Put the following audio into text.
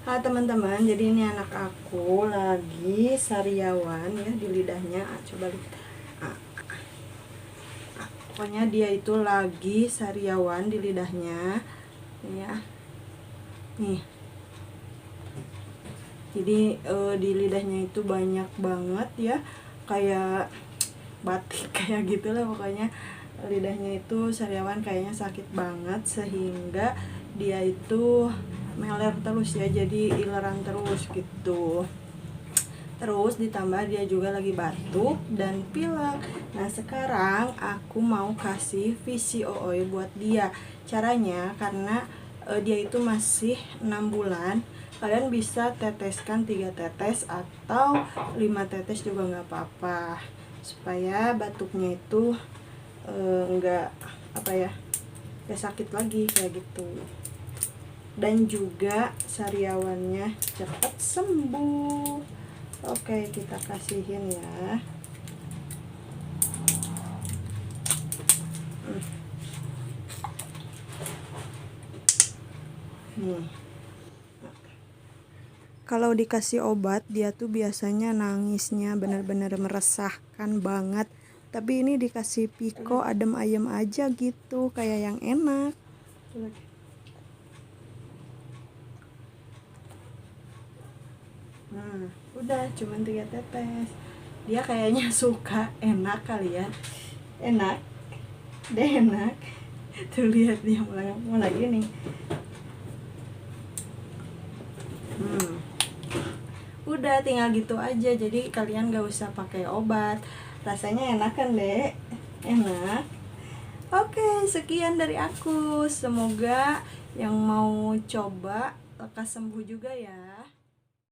Teman-teman, jadi ini anak aku lagi sariawan ya di lidahnya. Coba lihat. Pokoknya dia itu lagi sariawan di lidahnya. Ya. Nih. Jadi di lidahnya itu banyak banget ya, kayak batik kayak gitulah pokoknya. Lidahnya itu sariawan, kayaknya sakit banget sehingga dia itu meler terus ya, jadi ileran terus gitu. Terus ditambah dia juga lagi batuk dan pilek. Nah sekarang aku mau kasih VCOO buat dia. Caranya karena dia itu masih 6 bulan, kalian bisa teteskan 3 tetes atau 5 tetes juga nggak apa-apa, supaya batuknya itu nggak nggak sakit lagi kayak gitu, dan juga sariawannya cepat sembuh. Oke, kita kasihin ya. Nih. Kalau dikasih obat dia tuh biasanya nangisnya bener-bener meresahkan banget. Tapi ini dikasih Piko adem ayem aja gitu, kayak yang enak. Nah, udah cuman 3 tetes. Dia kayaknya suka, enak kali ya. Enak. Deh enak. Tuh lihat dia mulai gini. Udah tinggal gitu aja. Jadi kalian gak usah pakai obat. Rasanya enak kan, Dek? Enak. Oke, sekian dari aku. Semoga yang mau coba lekas sembuh juga ya.